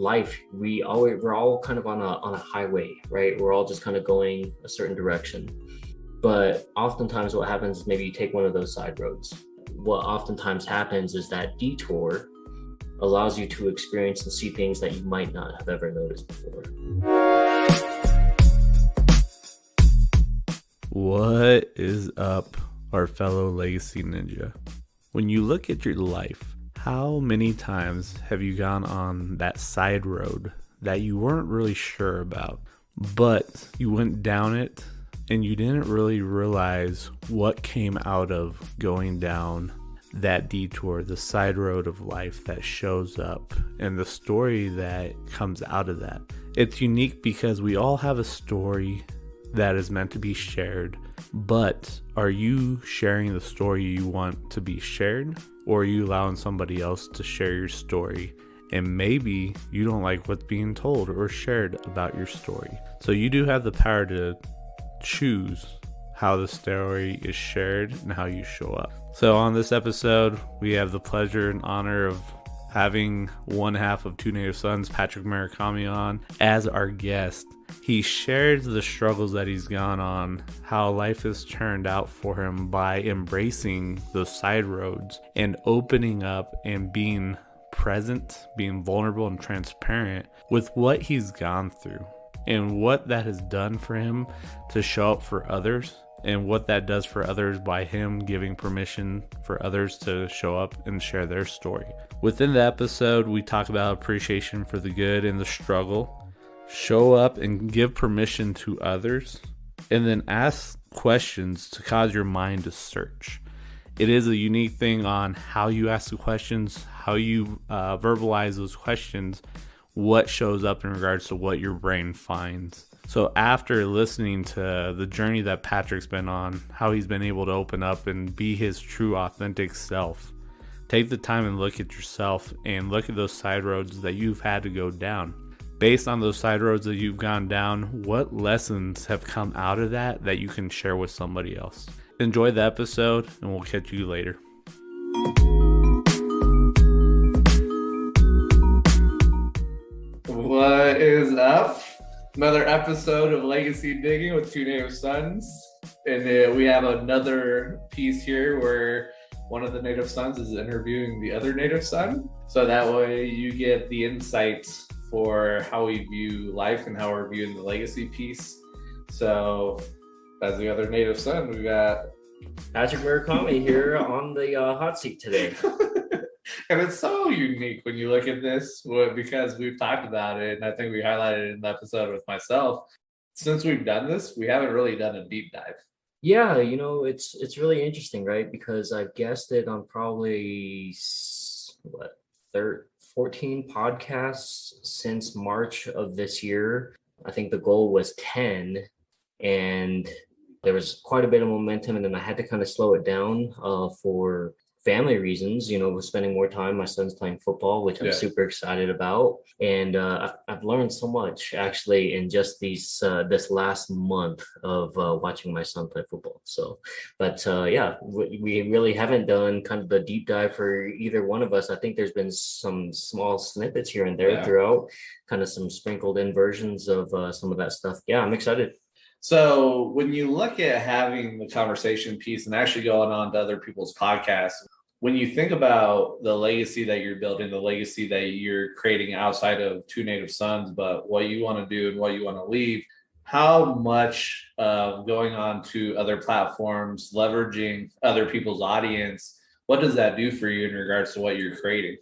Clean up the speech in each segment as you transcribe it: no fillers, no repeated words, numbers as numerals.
life, we're all kind of on a highway, right? We're all just kind of going a certain direction. But oftentimes what happens is maybe you take one of those side roads. What oftentimes happens is that detour allows you to experience and see things that you might not have ever noticed before. What is up, our fellow Legacy Ninja? When you look at your life, how many times have you gone on that side road that you weren't really sure about, but you went down it and you didn't really realize what came out of going down that detour, the side road of life that shows up, and the story that comes out of that? It's unique because we all have a story that is meant to be shared, but are you sharing the story you want to be shared, or are you allowing somebody else to share your story? And maybe you don't like what's being told or shared about your story. So you do have the power to choose how the story is shared and how you show up. So on this episode, we have the pleasure and honor of having one half of Two Native Sons, Patrick Murakami, on as our guest. He shares the struggles that he's gone on, how life has turned out for him by embracing those side roads and opening up and being present, being vulnerable and transparent with what he's gone through and what that has done for him to show up for others, and what that does for others by him giving permission for others to show up and share their story. Within the episode, we talk about appreciation for the good and the struggle, show up and give permission to others, and then ask questions to cause your mind to search. It is a unique thing on how you ask the questions, how you verbalize those questions, what shows up in regards to what your brain finds. So after listening to the journey that Patrick's been on, how he's been able to open up and be his true authentic self, take the time and look at yourself and look at those side roads that you've had to go down. Based on those side roads that you've gone down, what lessons have come out of that you can share with somebody else? Enjoy the episode, and we'll catch you later. What is up? Another episode of Legacy Digging with Two Native Sons. And we have another piece here where one of the Native Sons is interviewing the other Native Son. So that way you get the insights for how we view life and how we're viewing the legacy piece. So as the other Native Son, we got Patrick Murakami here on the hot seat today. And it's so unique when you look at this, because we've talked about it, and I think we highlighted it in the episode with myself. Since we've done this, we haven't really done a deep dive. Yeah, it's really interesting, right? Because I've guessed it on probably 14 podcasts since March of this year. I think the goal was 10, and there was quite a bit of momentum, and then I had to kind of slow it down for family reasons. We're spending more time. My son's playing football, which I'm super excited about. And I've learned so much actually in just this last month of watching my son play football. So, but we really haven't done kind of the deep dive for either one of us. I think there's been some small snippets here and there throughout, kind of some sprinkled in versions of some of that stuff. Yeah, I'm excited. So when you look at having the conversation piece and actually going on to other people's podcasts, when you think about the legacy that you're building, the legacy that you're creating outside of Two Native Sons, but what you want to do and what you want to leave, how much going on to other platforms, leveraging other people's audience, what does that do for you in regards to what you're creating?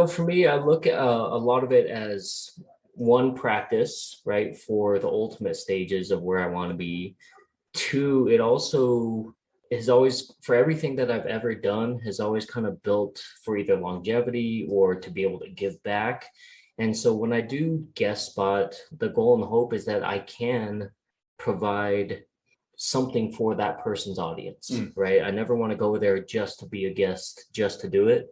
For me, I look at a lot of it as one, practice, right, for the ultimate stages of where I want to be. Two, it also is always, for everything that I've ever done, has always kind of built for either longevity or to be able to give back. And so when I do guest spot, the goal and the hope is that I can provide something for that person's audience, right? I never want to go there just to be a guest, just to do it.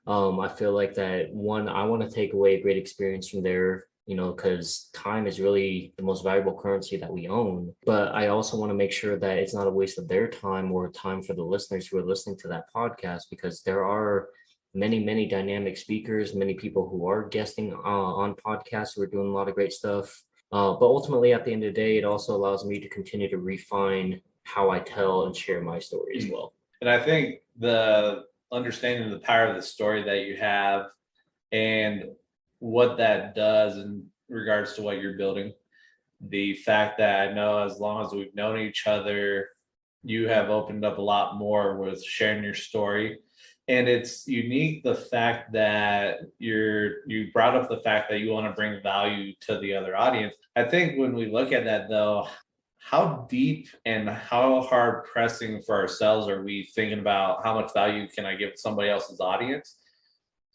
I feel like that, one, I want to take away a great experience from there, because time is really the most valuable currency that we own. But I also want to make sure that it's not a waste of their time or time for the listeners who are listening to that podcast, because there are many dynamic speakers, many people who are guesting on podcasts who are doing a lot of great stuff. But ultimately, at the end of the day, it also allows me to continue to refine how I tell and share my story as well. And I think the understanding the power of the story that you have and what that does in regards to what you're building, the fact that I know as long as we've known each other, you have opened up a lot more with sharing your story. And it's unique the fact that you brought up the fact that you want to bring value to the other audience. I think when we look at that though, how deep and how hard pressing for ourselves are we thinking about how much value can I give somebody else's audience?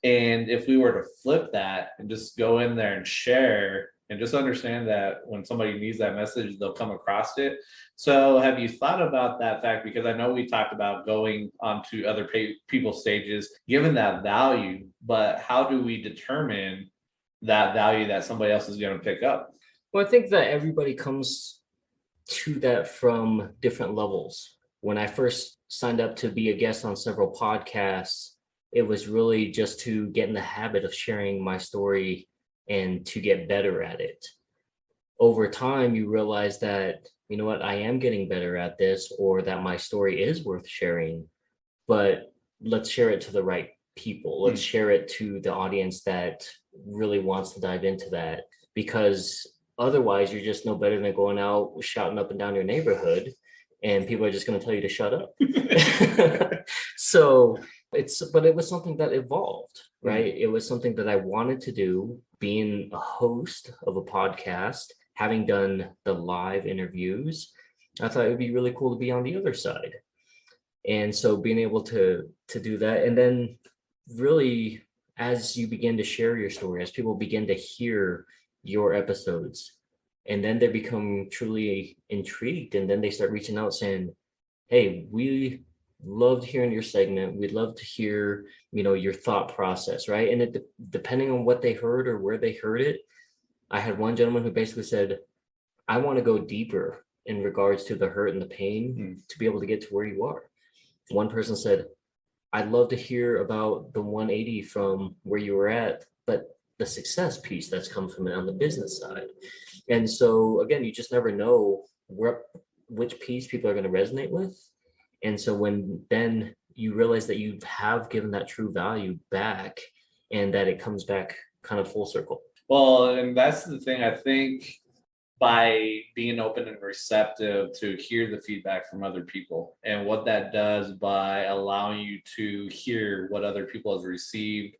And if we were to flip that and just go in there and share and just understand that when somebody needs that message, they'll come across it. So have you thought about that fact? Because I know we talked about going onto other people's stages, given that value, but how do we determine that value that somebody else is going to pick up? Well, I think that everybody comes to that from different levels. When I first signed up to be a guest on several podcasts, it was really just to get in the habit of sharing my story and to get better at it. Over time, you realize that, you know what, I am getting better at this, or that my story is worth sharing, but let's share it to the right people. Let's share it to the audience that really wants to dive into that, because otherwise you're just no better than going out shouting up and down your neighborhood and people are just going to tell you to shut up. So but it was something that evolved, right? It was something that I wanted to do, being a host of a podcast, having done the live interviews. I thought it would be really cool to be on the other side. And so being able to do that, and then really as you begin to share your story, as people begin to hear your episodes, and then they become truly intrigued, and then they start reaching out saying, hey, we loved hearing your segment. We'd love to hear, your thought process, right? And depending on what they heard or where they heard it, I had one gentleman who basically said, I want to go deeper in regards to the hurt and the pain to be able to get to where you are. One person said, I'd love to hear about the 180 from where you were at, but the success piece that's come from it on the business side. And so again, you just never know which piece people are going to resonate with. And so when then you realize that you have given that true value back, and that it comes back kind of full circle. Well, and that's the thing. I think by being open and receptive to hear the feedback from other people, and what that does by allowing you to hear what other people have received,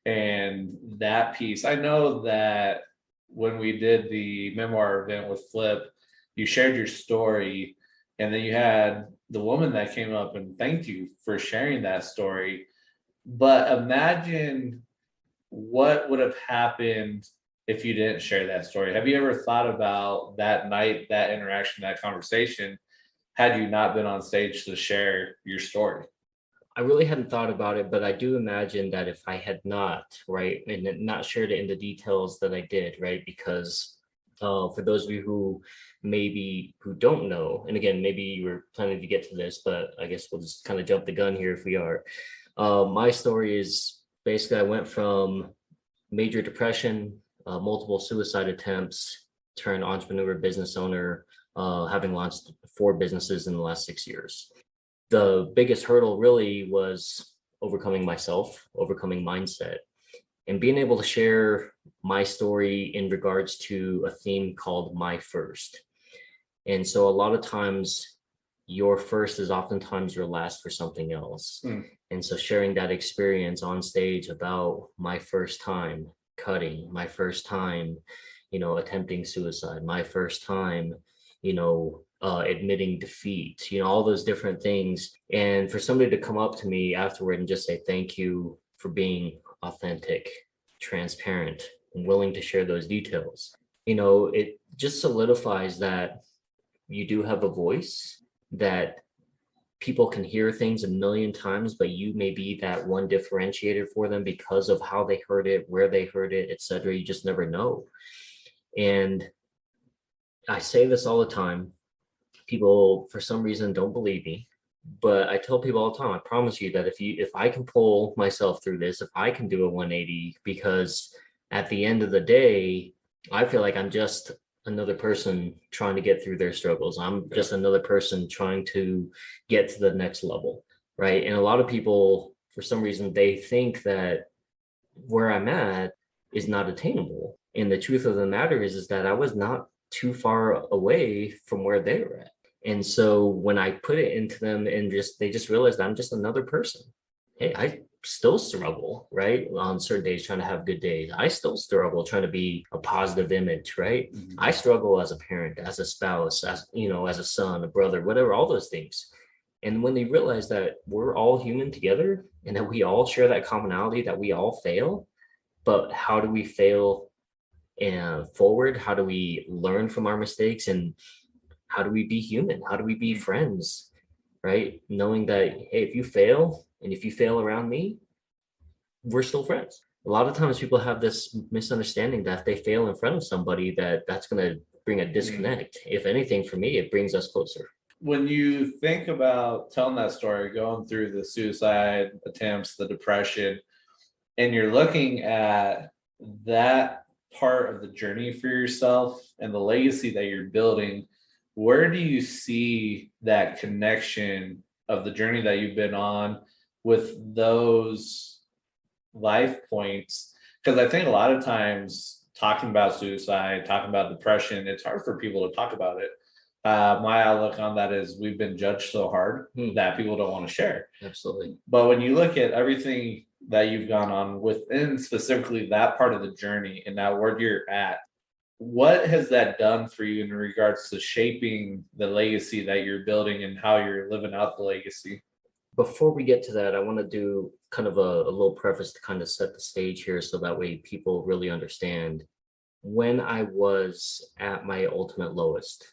and that piece. I know that when we did the memoir event with Flip, you shared your story, and then you had the woman that came up and thanked you for sharing that story. But imagine what would have happened if you didn't share that story. Have you ever thought about that night, that interaction, that conversation, had you not been on stage to share your story? I really hadn't thought about it, but I do imagine that if I had not, right, and not shared it in the details that I did, right, because for those of you who don't know, and again, maybe you were planning to get to this, but I guess we'll just kind of jump the gun here if we are. My story is basically I went from major depression, multiple suicide attempts, turned entrepreneur, business owner, having launched 4 businesses in the last 6 years. The biggest hurdle really was overcoming myself, overcoming mindset, and being able to share my story in regards to a theme called My First. And so a lot of times your first is oftentimes your last for something else. And so sharing that experience on stage about my first time cutting, my first time, attempting suicide, my first time, admitting defeat, all those different things. And for somebody to come up to me afterward and just say, thank you for being authentic, transparent, and willing to share those details, it just solidifies that you do have a voice, that people can hear things a million times, but you may be that one differentiator for them because of how they heard it, where they heard it, etc. You just never know. And I say this all the time. People, for some reason, don't believe me. But I tell people all the time, I promise you that if I can pull myself through this, if I can do a 180, because at the end of the day, I feel like I'm just another person trying to get through their struggles. I'm just another person trying to get to the next level, right? And a lot of people, for some reason, they think that where I'm at is not attainable. And the truth of the matter is that I was not too far away from where they were at. And so when I put it into them and they just realized I'm just another person. Hey, I still struggle, right? On certain days, trying to have good days. I still struggle trying to be a positive image, right? Mm-hmm. I struggle as a parent, as a spouse, as as a son, a brother, whatever, all those things. And when they realize that we're all human together and that we all share that commonality, that we all fail, but how do we fail forward? How do we learn from our mistakes? And how do we be human? How do we be friends? Right? Knowing that, hey, if you fail and if you fail around me, we're still friends. A lot of times people have this misunderstanding that if they fail in front of somebody, that's going to bring a disconnect. If anything, for me, it brings us closer. When you think about telling that story, going through the suicide attempts, the depression, and you're looking at that part of the journey for yourself and the legacy that you're building, where do you see that connection of the journey that you've been on with those life points? Because I think a lot of times talking about suicide, talking about depression, it's hard for people to talk about it. My outlook on that is we've been judged so hard that people don't want to share. Absolutely. But when you look at everything that you've gone on within specifically that part of the journey and now where you're at, what has that done for you in regards to shaping the legacy that you're building and how you're living out the legacy? Before we get to that, I want to do kind of a little preface to kind of set the stage here so that way people really understand. When I was at my ultimate lowest,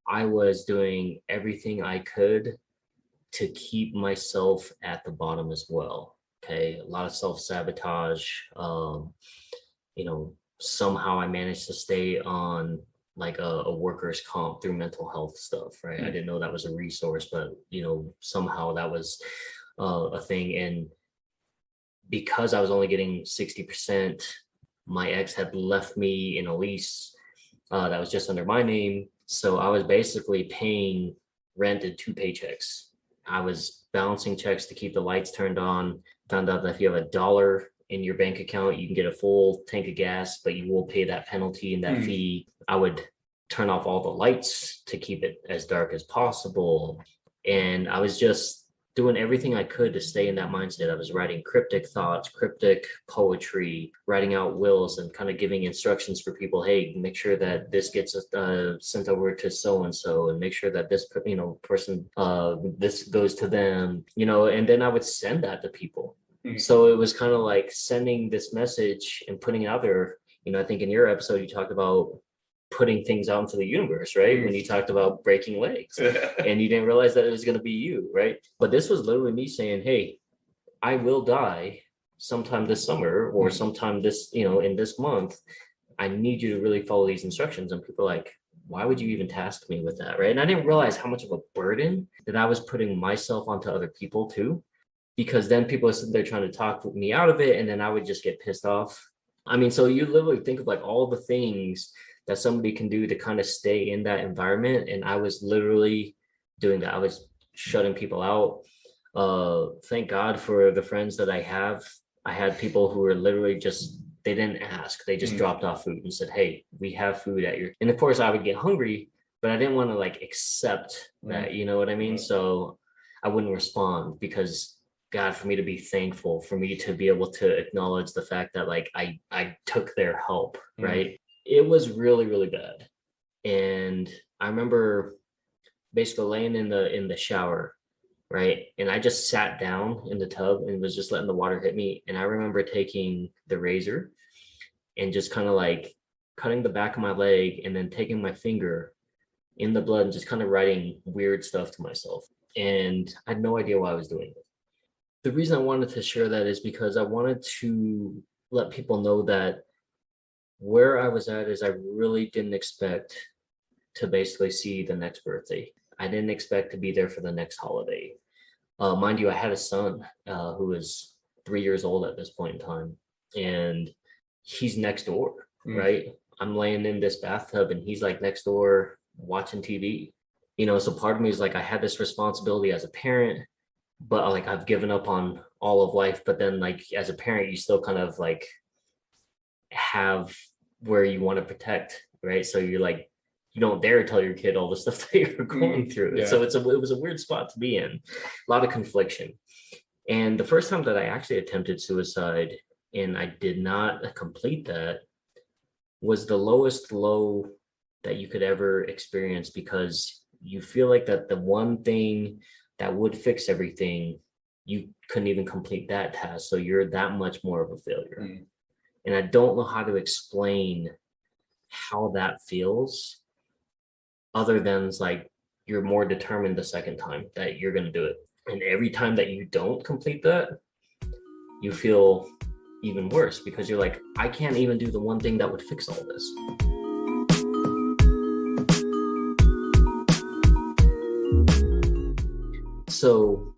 I was doing everything I could to keep myself at the bottom as well. Okay. A lot of self-sabotage. Somehow I managed to stay on like a workers' comp through mental health stuff, right? I didn't know that was a resource, but somehow that was a thing. And because I was only getting 60%, my ex had left me in a lease that was just under my name. So I was basically paying rent in 2 paychecks. I was balancing checks to keep the lights turned on. Found out that if you have $1 in your bank account, you can get a full tank of gas, but you will pay that penalty and that fee. I would turn off all the lights to keep it as dark as possible. And I was just doing everything I could to stay in that mindset. I was writing cryptic thoughts, cryptic poetry, writing out wills and kind of giving instructions for people. Hey, make sure that this gets sent over to so-and-so and make sure that this, person, this goes to them, and then I would send that to people. So it was kind of like sending this message and putting it out there. I think in your episode, you talked about putting things out into the universe, right? When you talked about breaking legs and you didn't realize that it was going to be you, right? But this was literally me saying, hey, I will die sometime this summer or sometime this, in this month. I need you to really follow these instructions. And people are like, why would you even task me with that, right? And I didn't realize how much of a burden that I was putting myself onto other people too, because then people are sitting there trying to talk me out of it. And then I would just get pissed off. I mean, so you literally think of like all the things that somebody can do to kind of stay in that environment. And I was literally doing that. I was shutting people out. Thank God for the friends that I have. I had people who were literally they didn't ask. They just dropped off food and said, hey, we have food at your, and of course I would get hungry, but I didn't want to like accept that, you know what I mean? So I wouldn't respond because God, for me to be thankful, for me to be able to acknowledge the fact that like I took their help, right? It was really, really bad. And I remember basically laying in the shower, right? And I just sat down in the tub and was just letting the water hit me. And I remember taking the razor and just kind of like cutting the back of my leg and then taking my finger in the blood and just kind of writing weird stuff to myself. And I had no idea why I was doing it. The reason I wanted to share that is because I wanted to let people know that where I was at is I really didn't expect to basically see the next birthday. I didn't expect to be there for the next holiday. Mind you, I had a son who was 3 years old at this point in time, and he's next door, right? I'm laying in this bathtub and he's like next door watching TV. So part of me is like, I had this responsibility as a parent, but like I've given up on all of life. But then like as a parent, you still kind of like have where you want to protect, right? So you're like, you don't dare tell your kid all the stuff that you're going through. Yeah. So it was a weird spot to be in, a lot of confliction. And the first time that I actually attempted suicide and I did not complete that was the lowest low that you could ever experience, because you feel like that the one thing that would fix everything, you couldn't even complete that task. So you're that much more of a failure. And I don't know how to explain how that feels, other than it's like you're more determined the second time that you're going to do it. And every time that you don't complete that, you feel even worse, because you're like, I can't even do the one thing that would fix all this. So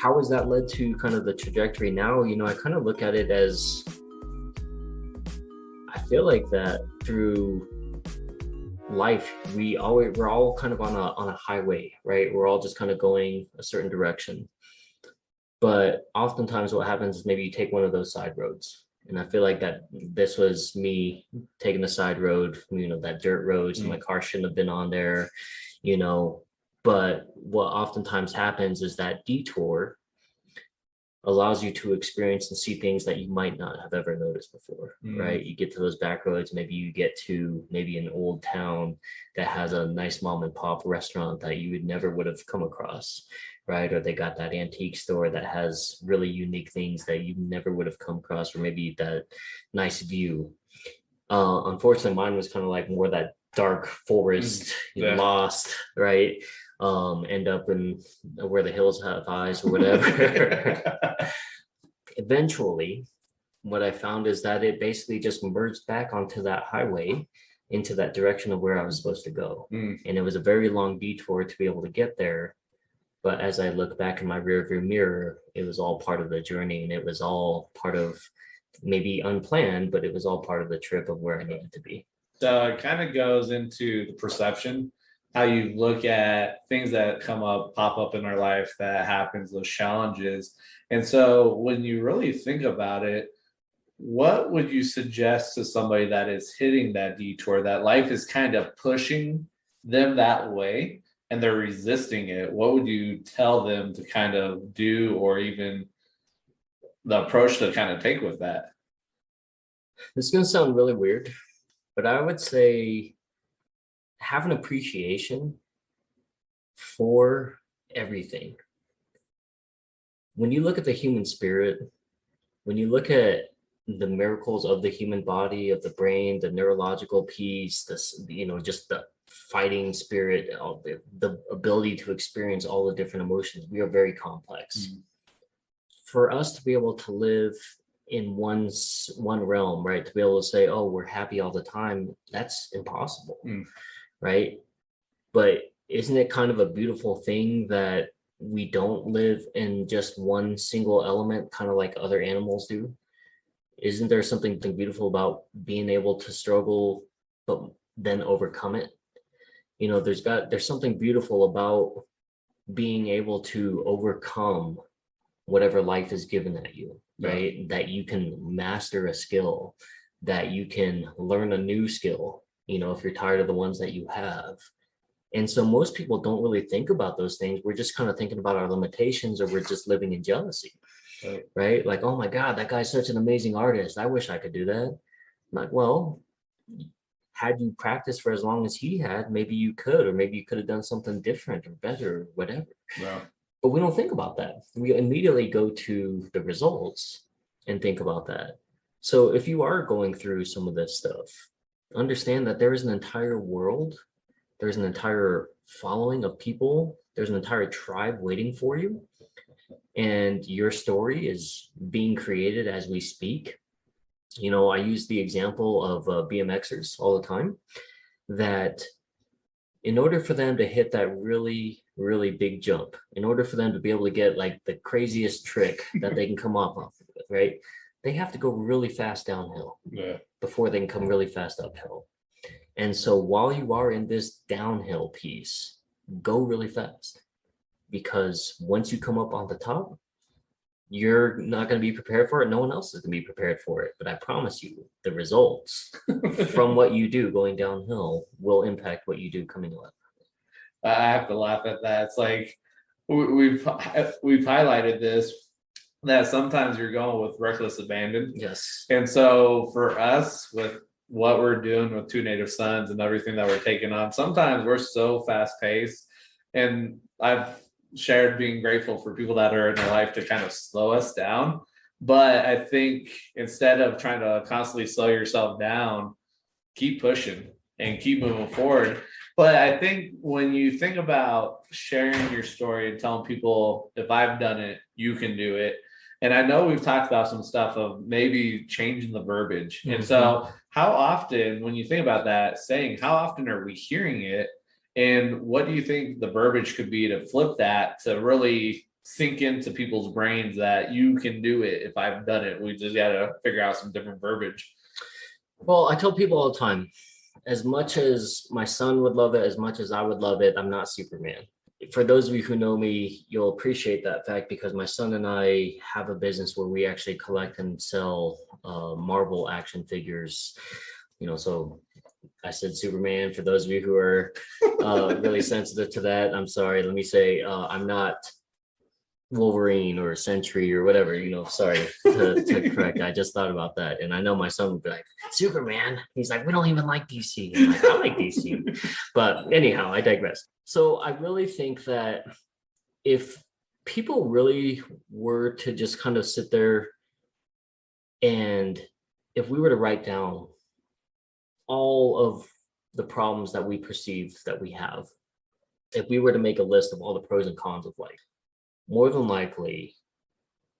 how has that led to kind of the trajectory now? I kind of look at it as, I feel like that through life, we're all kind of on a highway, right? We're all just kind of going a certain direction. But oftentimes what happens is maybe you take one of those side roads. And I feel like that this was me taking the side road, that dirt road. So my car shouldn't have been on there, But what oftentimes happens is that detour allows you to experience and see things that you might not have ever noticed before, right? You get to those back roads, maybe you get to maybe an old town that has a nice mom and pop restaurant that you would have come across, right? Or they got that antique store that has really unique things that you never would have come across, or maybe that nice view. Unfortunately, mine was kind of like more that dark forest, lost, right? End up in where the hills have eyes or whatever. Eventually, what I found is that it basically just merged back onto that highway, into that direction of where I was supposed to go. And it was a very long detour to be able to get there. But as I look back in my rearview mirror, it was all part of the journey, and it was all part of, maybe unplanned, but it was all part of the trip of where I needed to be. So it kind of goes into the perception, how you look at things that pop up in our life that happens, those challenges. And so when you really think about it, what would you suggest to somebody that is hitting that detour, that life is kind of pushing them that way and they're resisting it? What would you tell them to kind of do, or even the approach to kind of take with that? This is going to sound really weird, but I would say have an appreciation for everything. When you look at the human spirit, when you look at the miracles of the human body, of the brain, the neurological piece, just the fighting spirit, the ability to experience all the different emotions, we are very complex. For us to be able to live in one realm, right, to be able to say, oh, we're happy all the time, that's impossible. Right? But isn't it kind of a beautiful thing that we don't live in just one single element, kind of like other animals do? Isn't there something beautiful about being able to struggle, but then overcome it? There's something beautiful about being able to overcome whatever life is given at you, right? That you can master a skill, that you can learn a new skill, if you're tired of the ones that you have. And so most people don't really think about those things. We're just kind of thinking about our limitations, or we're just living in jealousy, right? Like, oh my God, that guy's such an amazing artist. I wish I could do that. I'm like, well, had you practiced for as long as he had, maybe you could, or maybe you could have done something different or better or whatever. But we don't think about that. We immediately go to the results and think about that. So if you are going through some of this stuff, understand that there is an entire world, there's an entire following of people, there's an entire tribe waiting for you, and your story is being created as we speak. I use the example of BMXers all the time, that in order for them to hit that really, really big jump, in order for them to be able to get like the craziest trick that they can come up with, right? They have to go really fast downhill before they can come really fast uphill. And so while you are in this downhill piece, go really fast, because once you come up on the top, you're not going to be prepared for it. No one else is going to be prepared for it. But I promise you, the results from what you do going downhill will impact what you do coming up. I have to laugh at that. It's like we've highlighted this, that sometimes you're going with reckless abandon. Yes. And so for us, with what we're doing with Two Native Sons and everything that we're taking on, sometimes we're so fast paced. And I've shared being grateful for people that are in their life to kind of slow us down. But I think instead of trying to constantly slow yourself down, keep pushing and keep moving forward. But I think when you think about sharing your story and telling people, if I've done it, you can do it. And I know we've talked about some stuff of maybe changing the verbiage. Mm-hmm. And so how often, when you think about that saying, how often are we hearing it? And what do you think the verbiage could be to flip that to really sink into people's brains that you can do it? If I've done it, we just got to figure out some different verbiage. Well, I tell people all the time, as much as my son would love it, as much as I would love it, I'm not Superman. For those of you who know me, you'll appreciate that fact, because my son and I have a business where we actually collect and sell Marvel action figures. So I said Superman. For those of you who are really sensitive to that, I'm sorry. Let me say I'm not Wolverine or Sentry or whatever, sorry to correct. I just thought about that. And I know my son would be like, Superman. He's like, we don't even like DC. I'm like, I like DC. But anyhow, I digress. So I really think that if people really were to just kind of sit there, and if we were to write down all of the problems that we perceive that we have, if we were to make a list of all the pros and cons of life, more than likely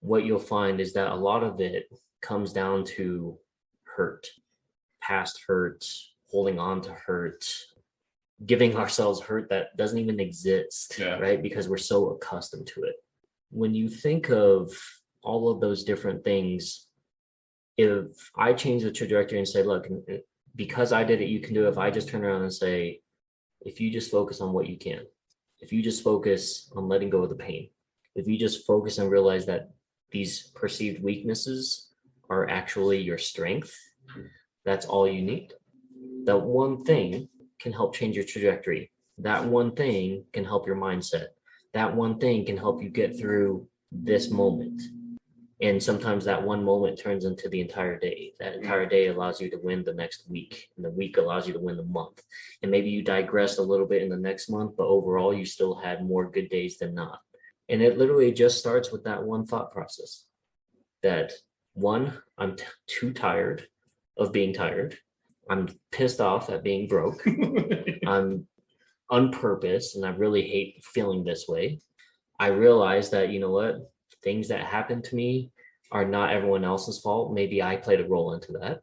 what you'll find is that a lot of it comes down to hurt, past hurt, holding on to hurt, giving ourselves hurt that doesn't even exist, right? Because we're so accustomed to it. When you think of all of those different things, if I change the trajectory and say, look, because I did it, you can do it. If I just turn around and say, if you just focus on what you can, if you just focus on letting go of the pain, if you just focus and realize that these perceived weaknesses are actually your strength, that's all you need. That one thing can help change your trajectory. That one thing can help your mindset. That one thing can help you get through this moment. And sometimes that one moment turns into the entire day. That entire day allows you to win the next week, and the week allows you to win the month. And maybe you digressed a little bit in the next month, but overall you still had more good days than not. And it literally just starts with that one thought process. That one, I'm too tired of being tired. I'm pissed off at being broke. I'm unpurposed, and I really hate feeling this way. I realize that, you know what, things that happen to me are not everyone else's fault. Maybe I played a role into that.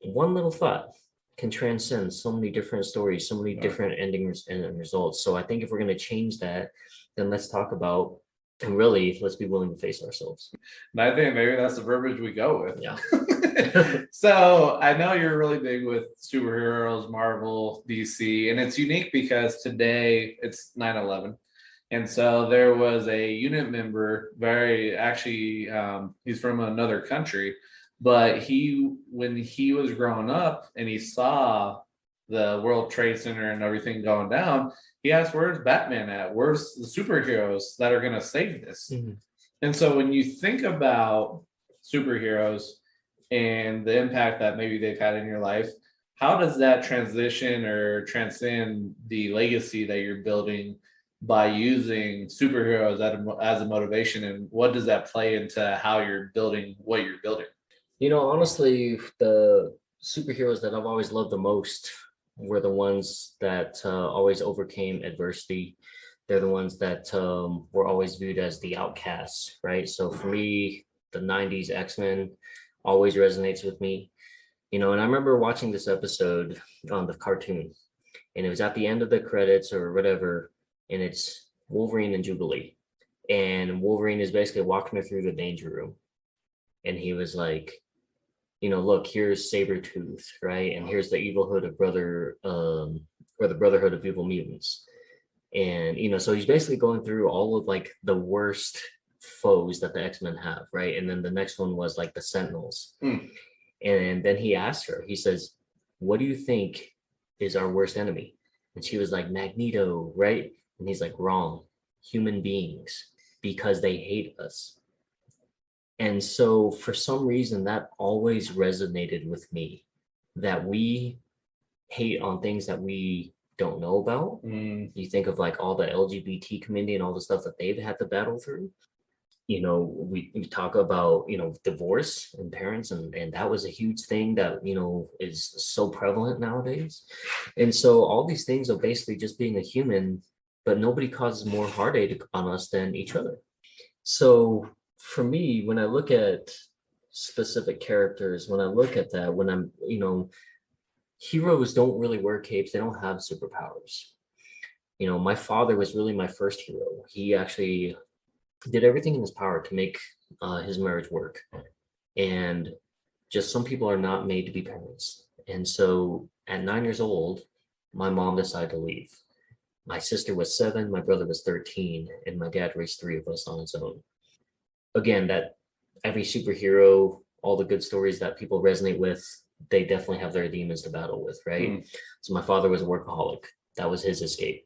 One little thought can transcend so many different stories, so many different endings and results. So I think if we're going to change that, then let's talk about, and really, let's be willing to face ourselves. And I think maybe that's the verbiage we go with. Yeah. So I know you're really big with superheroes, Marvel, DC, and it's unique because today it's 9/11. And so there was a unit member, he's from another country, but when he was growing up and he saw the World Trade Center and everything going down, he asked, where's Batman at? Where's the superheroes that are going to save this? Mm-hmm. And so when you think about superheroes and the impact that maybe they've had in your life, how does that transition or transcend the legacy that you're building by using superheroes as a motivation, and what does that play into how you're building what you're building? Honestly, the superheroes that I've always loved the most were the ones that always overcame adversity. They're the ones that were always viewed as the outcasts, right? So for me, the 90s X-Men always resonates with me. And I remember watching this episode on the cartoon, and it was at the end of the credits or whatever, and it's Wolverine and Jubilee, and Wolverine is basically walking her through the danger room, and he was like, look, here's Sabretooth, right? And here's the evil hood of or the Brotherhood of Evil Mutants. And, so he's basically going through all of like the worst foes that the X-Men have, right? And then the next one was like the Sentinels. And then he asked her, he says, what do you think is our worst enemy? And she was like, Magneto, right? And he's like, wrong, human beings, because they hate us. And so for some reason, that always resonated with me, that we hate on things that we don't know about. You think of like all the LGBT community and all the stuff that they've had to battle through. We talk about, divorce and parents, and that was a huge thing that, is so prevalent nowadays. And so all these things are basically just being a human, but nobody causes more heartache on us than each other. So for me, when I look at specific characters, when I look at that, when I'm, heroes don't really wear capes, they don't have superpowers. My father was really my first hero. He actually did everything in his power to make his marriage work. And just some people are not made to be parents. And so at 9 years old, my mom decided to leave. My sister was 7, my brother was 13, and my dad raised 3 of us on his own. Again, that every superhero, all the good stories that people resonate with, they definitely have their demons to battle with, right? So my father was a workaholic. That was his escape.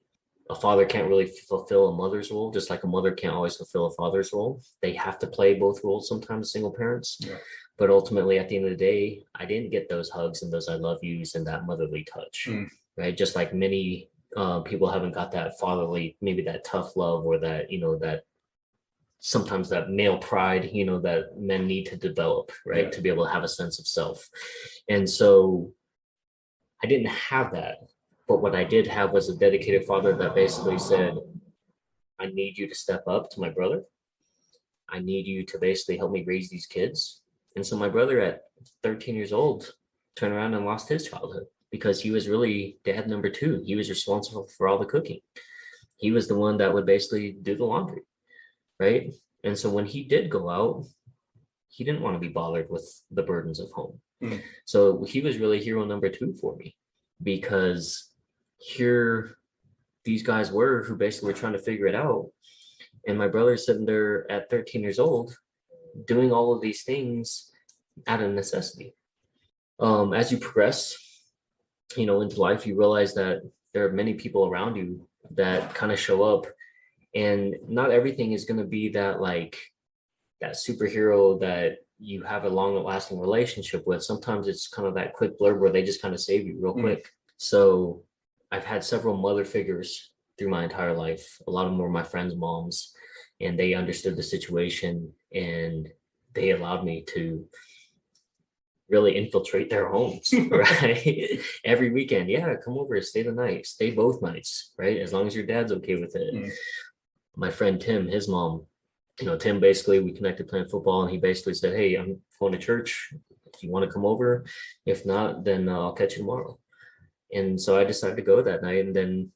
A father can't really fulfill a mother's role, just like a mother can't always fulfill a father's role. They have to play both roles sometimes, single parents. Yeah. But ultimately, at the end of the day, I didn't get those hugs and those I love yous and that motherly touch, right? Just like many people haven't got that fatherly, maybe that tough love, or that, that sometimes that male pride, that men need to develop, right? To be able to have a sense of self. And so I didn't have that. But what I did have was a dedicated father that basically said, I need you to step up to my brother. I need you to basically help me raise these kids. And so my brother at 13 years old turned around and lost his childhood because he was really dad number 2. He was responsible for all the cooking. He was the one that would basically do the laundry, right? And so when he did go out, he didn't want to be bothered with the burdens of home. So he was really hero number 2 for me, because here these guys were who basically were trying to figure it out. And my brother's sitting there at 13 years old doing all of these things out of necessity. As you progress, into life, you realize that there are many people around you that kind of show up, and not everything is going to be that like that superhero that you have a long lasting relationship with. Sometimes it's kind of that quick blurb where they just kind of save you real quick. So I've had several mother figures through my entire life. A lot of them were my friends' moms, and they understood the situation, and they allowed me to really infiltrate their homes, right? Every weekend, come over, stay the night, stay both nights, right? As long as your dad's okay with it. My friend Tim, his mom, Tim, basically we connected playing football, and he basically said, hey, I'm going to church. If you want to come over, if not, then I'll catch you tomorrow. And so I decided to go that night. And then,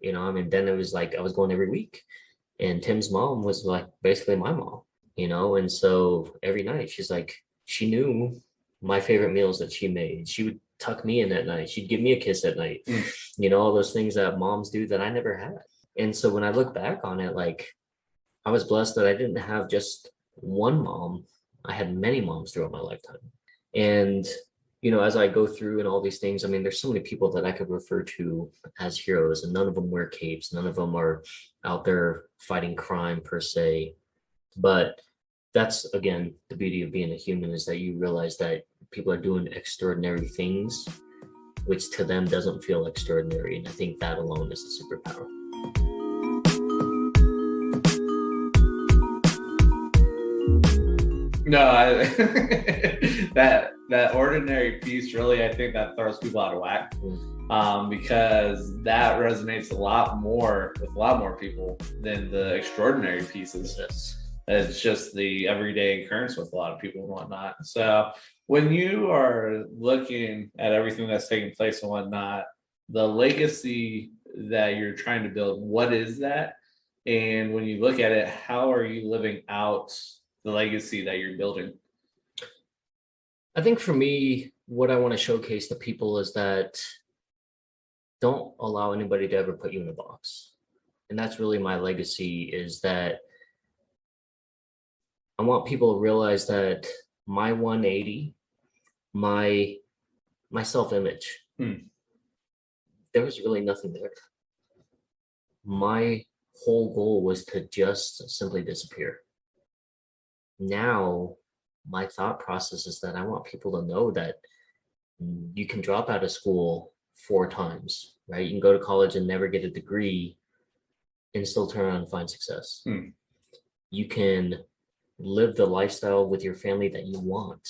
then it was like I was going every week. And Tim's mom was like basically my mom, and so every night she knew my favorite meals that she made. She would tuck me in at night. She'd give me a kiss at night, all those things that moms do that I never had. And so when I look back on it, like I was blessed that I didn't have just one mom. I had many moms throughout my lifetime. And as I go through and all these things, I mean, there's so many people that I could refer to as heroes, and none of them wear capes. None of them are out there fighting crime per se. But that's, again, the beauty of being a human, is that you realize that people are doing extraordinary things, which to them doesn't feel extraordinary. And I think that alone is a superpower. No, that ordinary piece really, I think that throws people out of whack, because that resonates a lot more with a lot more people than the extraordinary pieces. Yes. It's just the everyday occurrence with a lot of people and whatnot. So when you are looking at everything that's taking place and whatnot, the legacy that you're trying to build, what is that? And when you look at it, how are you living out the legacy that you're building? I think for me, what I want to showcase to people is that don't allow anybody to ever put you in a box. And that's really my legacy, is that I want people to realize that my 180, my self-image, there was really nothing there. My whole goal was to just simply disappear. Now, my thought process is that I want people to know that you can drop out of school 4 times, right? You can go to college and never get a degree and still turn around and find success. You can live the lifestyle with your family that you want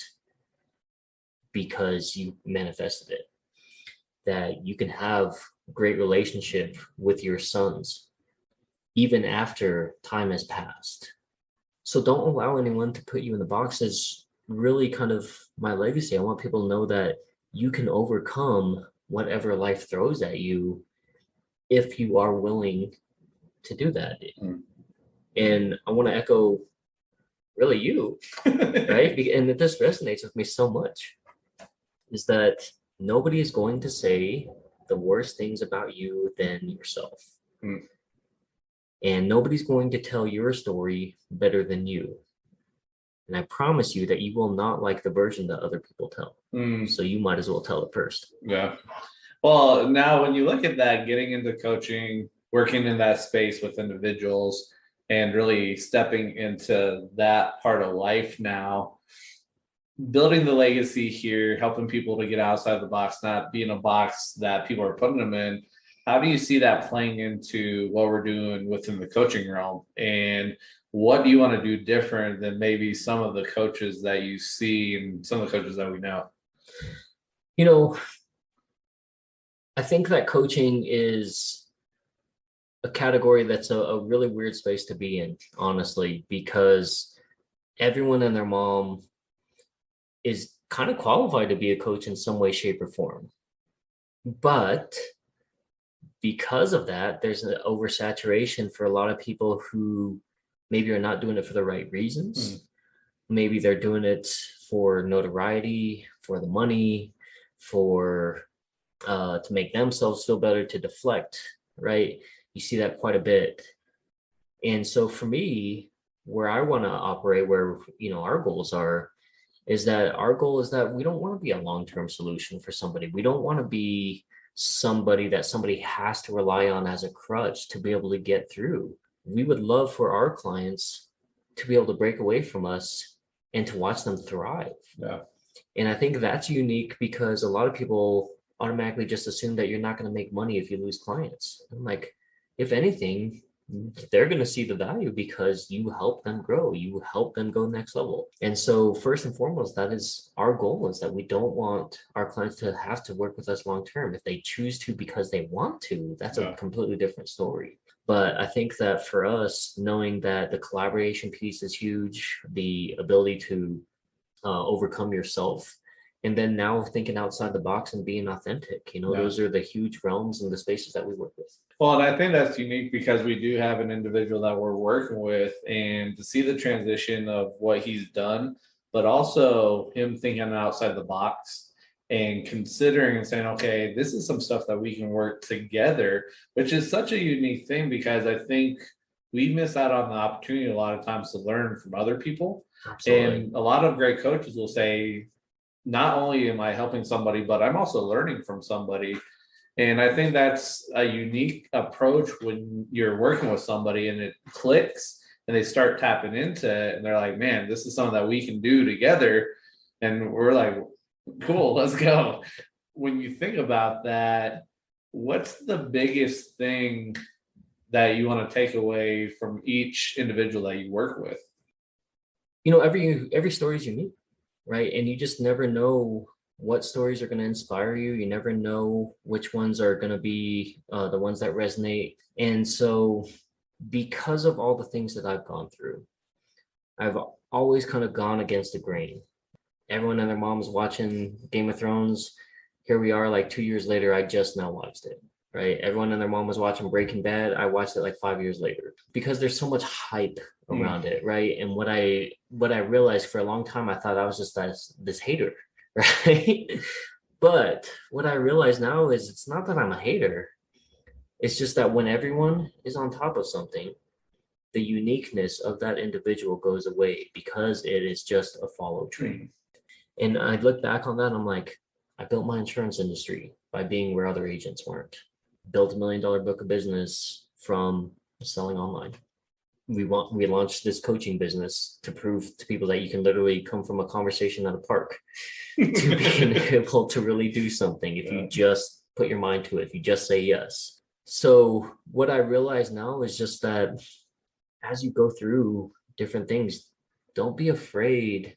because you manifested it. That you can have great relationship with your sons even after time has passed. So don't allow anyone to put you in the box is really kind of my legacy. I want people to know that you can overcome whatever life throws at you if you are willing to do that. And I want to echo really you, right? And this resonates with me so much, is that nobody is going to say the worst things about you than yourself. And nobody's going to tell your story better than you. And I promise you that you will not like the version that other people tell. So you might as well tell it first. Yeah. Well, now when you look at that, getting into coaching, working in that space with individuals, and really stepping into that part of life now, building the legacy here, helping people to get outside the box, not be in a box that people are putting them in. How do you see that playing into what we're doing within the coaching realm? And what do you want to do different than maybe some of the coaches that you see and some of the coaches that we know? You know, I think that coaching is a category that's a really weird space to be in, honestly, because everyone and their mom is kind of qualified to be a coach in some way, shape, or form. But because of that, there's an oversaturation for a lot of people who maybe are not doing it for the right reasons. Maybe they're doing it for notoriety, for the money, for to make themselves feel better, to deflect, right? You see that quite a bit. And so for me, where I want to operate, where, you know, our goals are, is that our goal is that we don't want to be a long-term solution for somebody. We don't want to be somebody that somebody has to rely on as a crutch to be able to get through. We would love for our clients to be able to break away from us and to watch them thrive. Yeah. And I think that's unique because a lot of people automatically just assume that you're not going to make money if you lose clients. I'm like, if anything, they're going to see the value because you help them grow, you help them go next level. And so first and foremost, that is our goal, is that we don't want our clients to have to work with us long term. If they choose to because they want to, that's a completely different story. But I think that for us, knowing that the collaboration piece is huge, the ability to overcome yourself, and then now thinking outside the box and being authentic, you know, those are the huge realms and the spaces that we work with. Well, and I think that's unique because we do have an individual that we're working with, and to see the transition of what he's done, but also him thinking outside the box and considering and saying, okay, this is some stuff that we can work together, which is such a unique thing because I think we miss out on the opportunity a lot of times to learn from other people. Absolutely. And a lot of great coaches will say, not only am I helping somebody, but I'm also learning from somebody. And I think that's a unique approach when you're working with somebody and it clicks and they start tapping into it and they're like, man, this is something that we can do together. And we're like, cool, let's go. When you think about that, what's the biggest thing that you want to take away from each individual that you work with? You know, every story is unique, right? And you just never know what stories are going to inspire you. You never know which ones are going to be the ones that resonate. And so because of all the things that I've gone through, I've always kind of gone against the grain. Everyone and their mom is watching Game of Thrones. here we are like 2 years later, I just now watched it, right? Everyone and their mom was watching Breaking Bad. I watched it like 5 years later because there's so much hype around it, right? And what I realized for a long time, I thought I was just this hater, right? But what I realize now is it's not that I'm a hater. It's just that when everyone is on top of something, the uniqueness of that individual goes away because it is just a follow train. And I look back on that, I'm like, I built my insurance industry by being where other agents weren't. Built $1 million book of business from selling online. We launched this coaching business to prove to people that you can literally come from a conversation at a park to being able to really do something if you just put your mind to it, if you just say yes. So what I realize now is just that as you go through different things, don't be afraid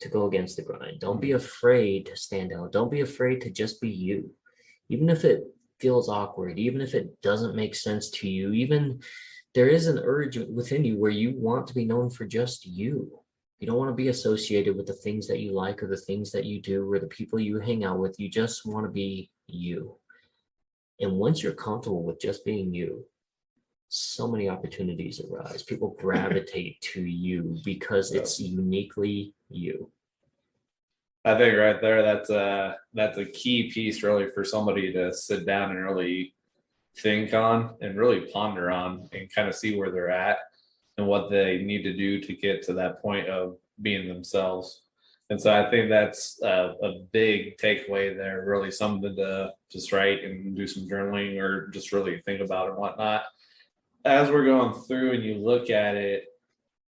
to go against the grind. Don't be afraid to stand out. Don't be afraid to just be you. Even if it feels awkward, even if it doesn't make sense to you, even there is an urge within you where you want to be known for just you. You don't want to be associated with the things that you like or the things that you do or the people you hang out with. You just want to be you. And once you're comfortable with just being you, so many opportunities arise. People gravitate to you because it's uniquely you. I think right there, that's a key piece really for somebody to sit down and really think on and really ponder on and kind of see where they're at and what they need to do to get to that point of being themselves. And so I think that's a big takeaway there, really something to just write and do some journaling or just really think about and whatnot. As we're going through and you look at it,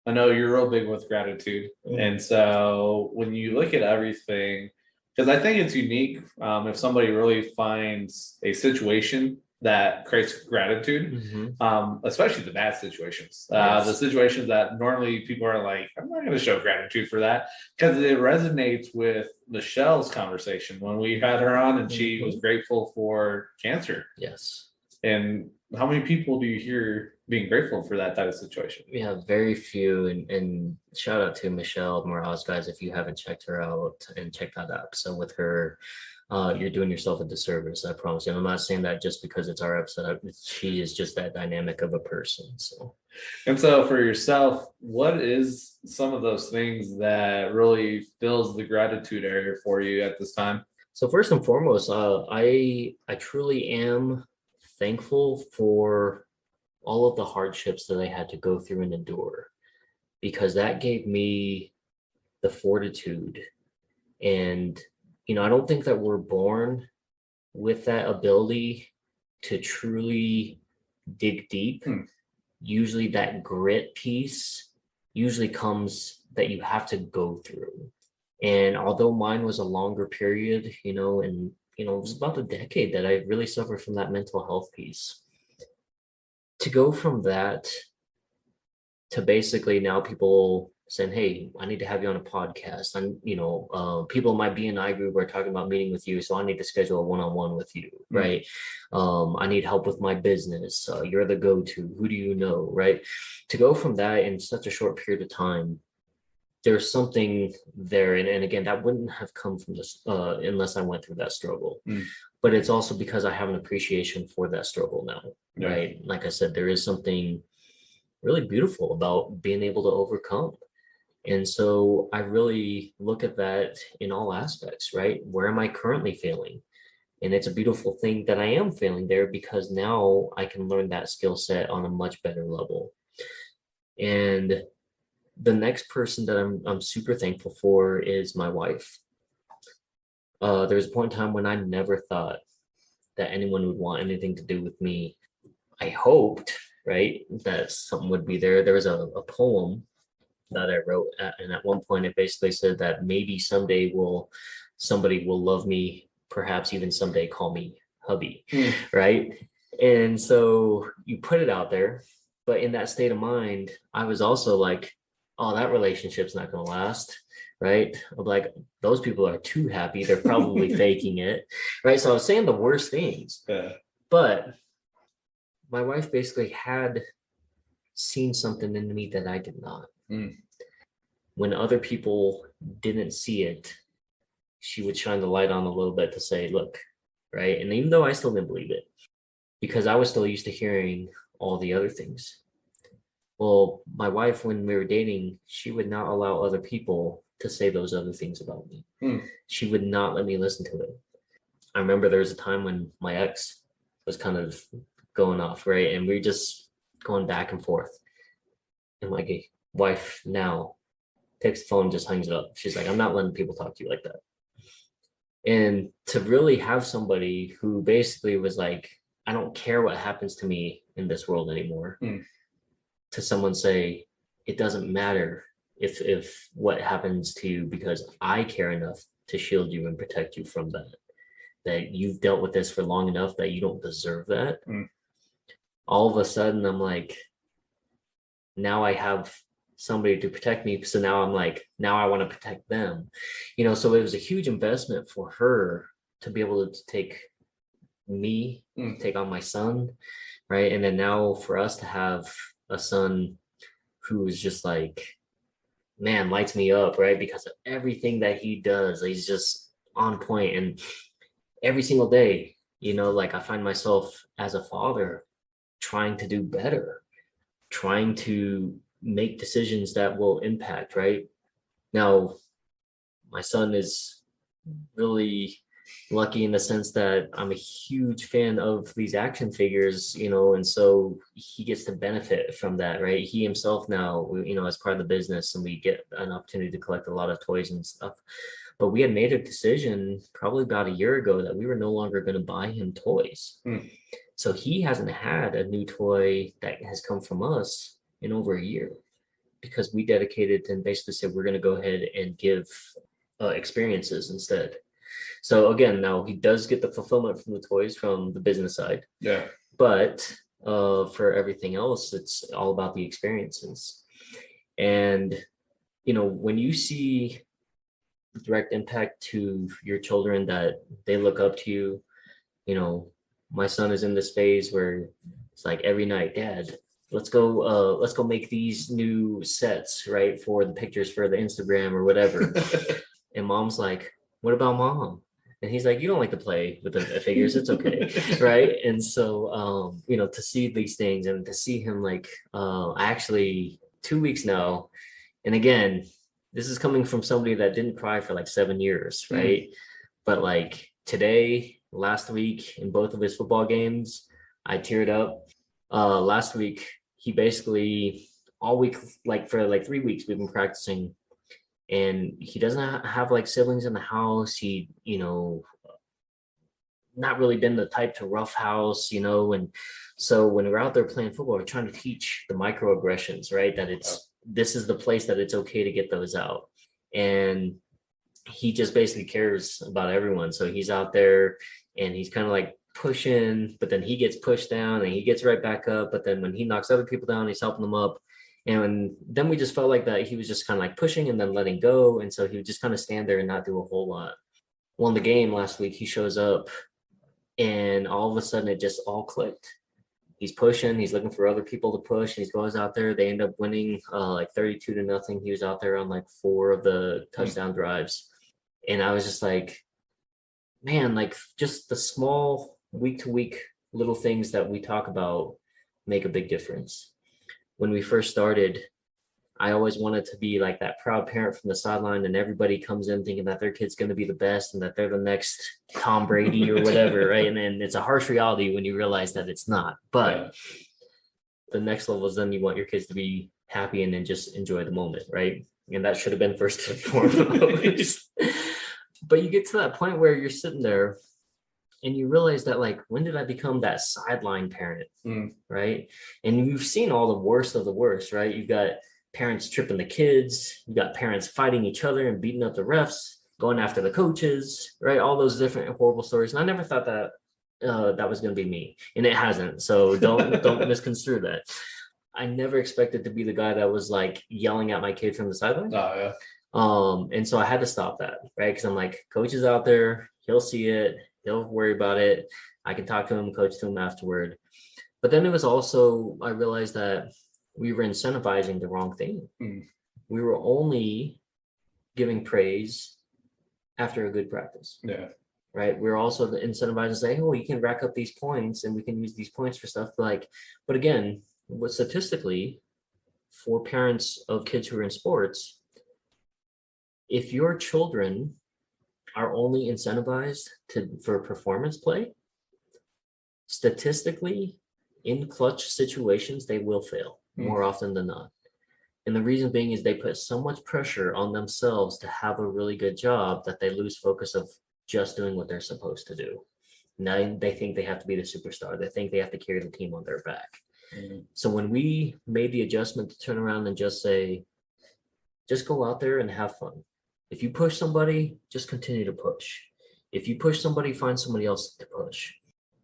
I know you're real big with gratitude. And so when you look at everything, because I think it's unique if somebody really finds a situation that creates gratitude, especially the bad situations, the situations that normally people are like, I'm not going to show gratitude for that, because it resonates with Michelle's conversation when we had her on and she was grateful for cancer. Yes. And how many people do you hear being grateful for that type of situation? Yeah, very few. And shout out to Michelle Morales, guys, if you haven't checked her out and check that out. So with her, you're doing yourself a disservice, I promise you. And I'm not saying that just because it's our episode. She is just that dynamic of a person. And so for yourself, what is some of those things that really fills the gratitude area for you at this time? So first and foremost, I truly am thankful for all of the hardships that I had to go through and endure, because that gave me the fortitude. And, I don't think that we're born with that ability to truly dig deep. Usually that grit piece usually comes that you have to go through. And although mine was a longer period, and it was about a decade that I really suffered from that mental health piece. To go from that to basically now people saying, hey, I need to have you on a podcast. And, people in my B&I group are talking about meeting with you. So I need to schedule a one-on-one with you, right? I need help with my business. You're the go-to. Who do you know, right? To go from that in such a short period of time, there's something there. And again, that wouldn't have come from this unless I went through that struggle. But it's also because I have an appreciation for that struggle now, right? Like I said, there is something really beautiful about being able to overcome. And so I really look at that in all aspects, right? Where am I currently failing? And it's a beautiful thing that I am failing there, because now I can learn that skill set on a much better level. And the next person that I'm super thankful for is my wife. There was a point in time when I never thought that anyone would want anything to do with me. I hoped, right, that something would be there. There was a poem that I wrote, and at one point it basically said that maybe someday somebody will love me, perhaps even someday call me hubby, right? And so you put it out there, but in that state of mind, I was also like, oh, that relationship's not going to last, right? I'm like, those people are too happy. They're probably faking it, right? So I was saying the worst things, but my wife basically had seen something in me that I did not. When other people didn't see it, she would shine the light on a little bit to say, look, right? And even though I still didn't believe it, because I was still used to hearing all the other things. Well, my wife, when we were dating, she would not allow other people to say those other things about me. She would not let me listen to it. I remember there was a time when my ex was kind of going off, right? And we were just going back and forth. And my wife now takes the phone and just hangs it up. She's like, I'm not letting people talk to you like that. And to really have somebody who basically was like, I don't care what happens to me in this world anymore, to someone say, it doesn't matter if what happens to you, because I care enough to shield you and protect you from that you've dealt with this for long enough that you don't deserve that. All of a sudden, I'm like, now I have somebody to protect me. So now I'm like, now I want to protect them. So it was a huge investment for her to be able to take me, take on my son, right? And then now for us to have a son who is just like, man, lights me up, right? Because of everything that he does, he's just on point. And every single day, like I find myself as a father trying to do better, trying to make decisions that will impact, right? Now, my son is really lucky in the sense that I'm a huge fan of these action figures, and so he gets to benefit from that, right? He himself now, as part of the business, and we get an opportunity to collect a lot of toys and stuff. But we had made a decision probably about a year ago that we were no longer going to buy him toys. So he hasn't had a new toy that has come from us in over a year, because we dedicated and basically said we're going to go ahead and give experiences instead. So again, now he does get the fulfillment from the toys from the business side. Yeah. But for everything else, it's all about the experiences. And, when you see direct impact to your children, that they look up to you, my son is in this phase where it's like every night, Dad, let's go make these new sets, right, for the pictures for the Instagram or whatever. And Mom's like, what about Mom? And he's like, you don't like to play with the figures, it's okay. Right. And so to see these things and to see him like actually 2 weeks now, and again, this is coming from somebody that didn't cry for like 7 years, right? But like today, last week, in both of his football games, I teared up. Last week, he basically all week, like for like 3 weeks, we've been practicing, and he doesn't have like siblings in the house. He, not really been the type to roughhouse, and so when we're out there playing football, we're trying to teach the microaggressions, right? That this is the place that it's okay to get those out. And he just basically cares about everyone. So he's out there and he's kind of like pushing, but then he gets pushed down and he gets right back up. But then when he knocks other people down, he's helping them up. And then we just felt like that he was just kind of like pushing and then letting go. And so he would just kind of stand there and not do a whole lot. Well, in the game last week, he shows up and all of a sudden it just all clicked. He's pushing, he's looking for other people to push, and he goes out there. They end up winning like 32-0. He was out there on like 4 of the touchdown drives. And I was just like, man, like just the small week to week little things that we talk about make a big difference. When we first started, I always wanted to be like that proud parent from the sideline, and everybody comes in thinking that their kid's going to be the best and that they're the next Tom Brady or whatever, right? And then it's a harsh reality when you realize that it's not. But the next level is then you want your kids to be happy and then just enjoy the moment, right? And that should have been first and foremost. But you get to that point where you're sitting there and you realize that, like, when did I become that sideline parent, right? And you've seen all the worst of the worst, right? You've got parents tripping the kids, you got parents fighting each other and beating up the refs, going after the coaches, right? All those different horrible stories. And I never thought that that was going to be me, and it hasn't. So don't misconstrue that. I never expected to be the guy that was like yelling at my kid from the sideline. Oh, yeah. And so I had to stop that, right? Because I'm like, coach is out there, he'll see it, he'll worry about it. I can talk to him, coach to him afterward. But then it was also, I realized that we were incentivizing the wrong thing. We were only giving praise after a good practice. Yeah. Right. We're also incentivized to say, oh, you can rack up these points and we can use these points for stuff like, but again, what statistically for parents of kids who are in sports, if your children are only incentivized for performance play, statistically, in clutch situations, they will fail more often than not. And the reason being is they put so much pressure on themselves to have a really good job that they lose focus of just doing what they're supposed to do. Now they think they have to be the superstar. They think they have to carry the team on their back. So when we made the adjustment to turn around and just say, just go out there and have fun. If you push somebody, just continue to push. If you push somebody, find somebody else to push.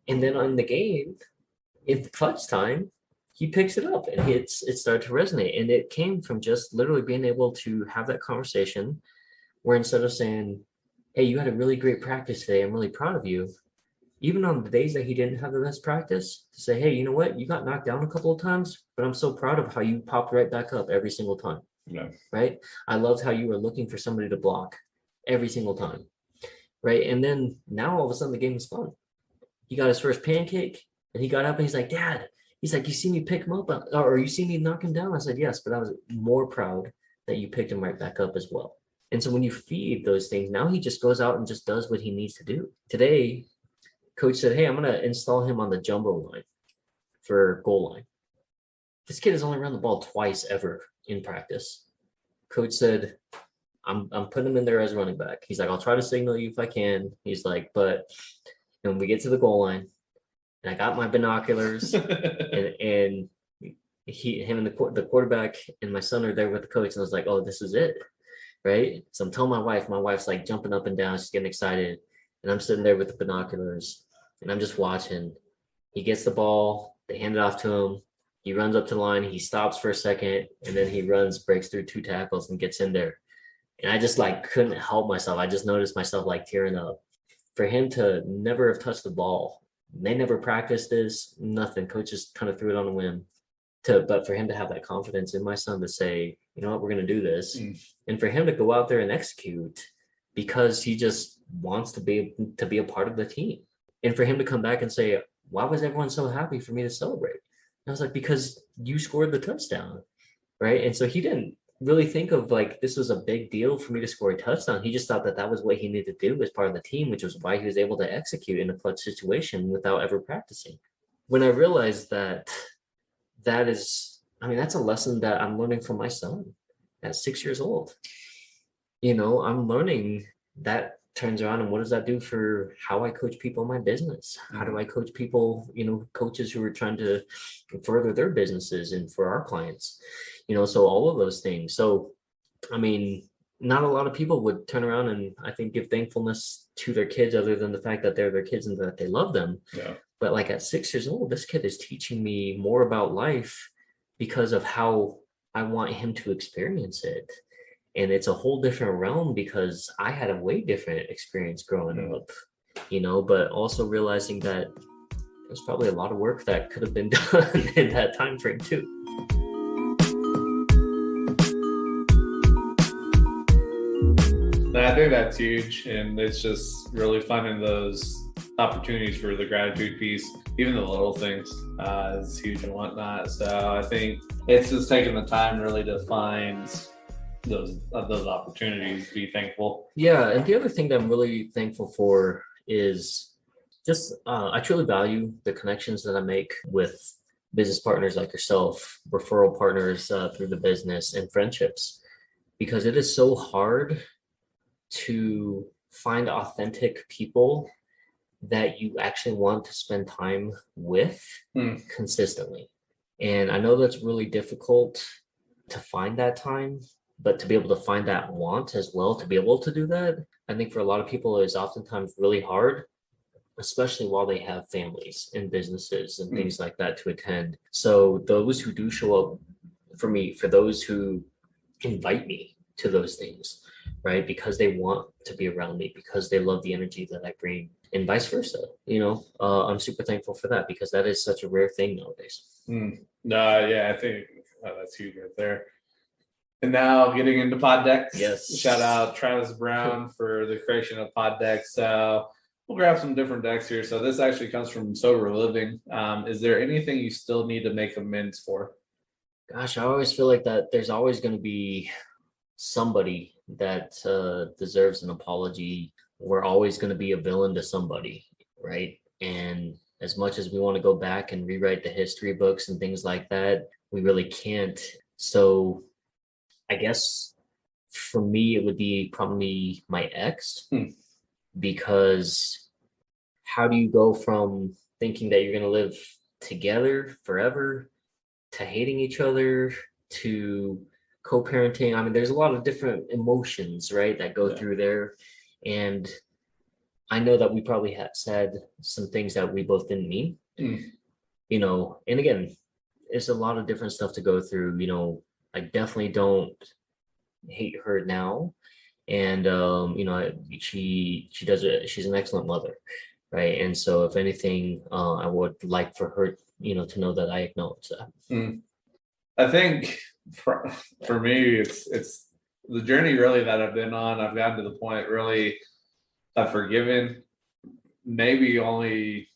And then on the game, in clutch time, he picks it up and it started to resonate. And it came from just literally being able to have that conversation where instead of saying, hey, you had a really great practice today, I'm really proud of you. Even on the days that he didn't have the best practice, to say, hey, you know what? You got knocked down a couple of times, but I'm so proud of how you popped right back up every single time. Yeah. Right? I loved how you were looking for somebody to block every single time. Right? And then now all of a sudden the game is fun. He got his first pancake and he got up and he's like, Dad, he's like, you see me pick him up or you see me knock him down? I said, yes, but I was more proud that you picked him right back up as well. And so when you feed those things, now he just goes out and just does what he needs to do. Today, coach said, hey, I'm going to install him on the jumbo line for goal line. This kid has only run the ball twice ever in practice. Coach said, I'm putting him in there as running back. He's like, I'll try to signal you if I can. He's like, but when we get to the goal line, and I got my binoculars, and him and the quarterback and my son are there with the coach, and I was like, oh, this is it, right? So I'm telling my wife's like jumping up and down, she's getting excited, and I'm sitting there with the binoculars, and I'm just watching. He gets the ball, they hand it off to him, he runs up to the line, he stops for a second, and then he runs, breaks through 2 tackles, and gets in there. And I just like couldn't help myself. I just noticed myself like tearing up. For him to never have touched the ball, they never practiced this, nothing. Coach just kind of threw it on a whim. But for him to have that confidence in my son to say, you know what, we're going to do this. And for him to go out there and execute because he just wants to be a part of the team. And for him to come back and say, why was everyone so happy for me to celebrate? And I was like, because you scored the touchdown, right? And so he didn't really think of like this was a big deal for me to score a touchdown. He just thought that was what he needed to do as part of the team, which was why he was able to execute in a clutch situation without ever practicing. When I realized that is, I mean, that's a lesson that I'm learning from my son at 6 years old. You know, I'm learning that turns around and what does that do for how I coach people in my business? How do I coach people, you know, coaches who are trying to further their businesses and for our clients? You know, so all of those things. So, I mean, not a lot of people would turn around and I think give thankfulness to their kids other than the fact that they're their kids and that they love them. Yeah. But like at 6 years old, this kid is teaching me more about life because of how I want him to experience it. And it's a whole different realm because I had a way different experience growing up, you know, but also realizing that there's probably a lot of work that could have been done in that time frame too. I think that's huge, and it's just really finding those opportunities for the gratitude piece. Even the little things is huge and whatnot. So I think it's just taking the time really to find those opportunities to be thankful. Yeah, and the other thing that I'm really thankful for is just I truly value the connections that I make with business partners like yourself, referral partners through the business, and friendships, because it is so hard to find authentic people that you actually want to spend time with consistently. And I know that's really difficult to find that time, but to be able to find that want as well, to be able to do that, I think for a lot of people is oftentimes really hard, especially while they have families and businesses and things like that to attend. So those who do show up for me, for those who invite me to those things, right? Because they want to be around me, because they love the energy that I bring, and vice versa. You know, I'm super thankful for that because that is such a rare thing nowadays. No, yeah, I think that's huge right there. And now getting into pod decks. Yes. Shout out Travis Brown for the creation of pod decks. So we'll grab some different decks here. So this actually comes from Sober Living. Is there anything you still need to make amends for? Gosh, I always feel like that there's always going to be somebody that deserves an apology. We're always going to be a villain to somebody, right? And as much as we want to go back and rewrite the history books and things like that, we really can't. So I guess for me, it would be probably my ex, because how do you go from thinking that you're going to live together forever to hating each other to co-parenting? I mean, there's a lot of different emotions, right, that go through there. And I know that we probably had said some things that we both didn't mean, you know, and again, it's a lot of different stuff to go through. You know, I definitely don't hate her now. And, you know, she does it. She's an excellent mother. Right. And so if anything, I would like for her, you know, to know that I acknowledge that. I think for me, it's the journey really that I've been on. I've gotten to the point really I've forgiven, maybe only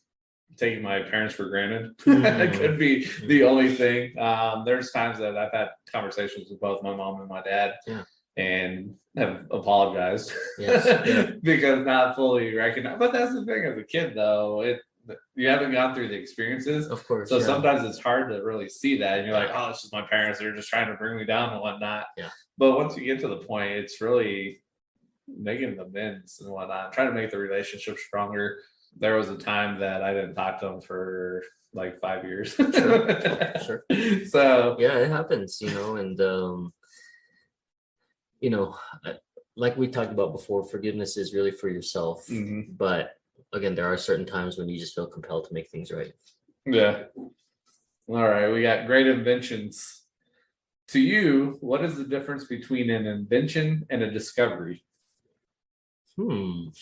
taking my parents for granted. It could be the only thing. There's times that I've had conversations with both my mom and my dad. And have apologized because not fully recognized. But that's the thing as a kid, though. You haven't gone through the experiences. Of course. So sometimes it's hard to really see that. And you're like, oh, it's just my parents. They're just trying to bring me down and whatnot. But once you get to the point, it's really making amends and whatnot, trying to make the relationship stronger. There was a time that I didn't talk to them for like 5 years. Sure. So yeah, it happens, you know, and you know, like we talked about before, forgiveness is really for yourself. But again, there are certain times when you just feel compelled to make things right. Yeah. All right. We got great inventions. To you, what is the difference between an invention and a discovery? You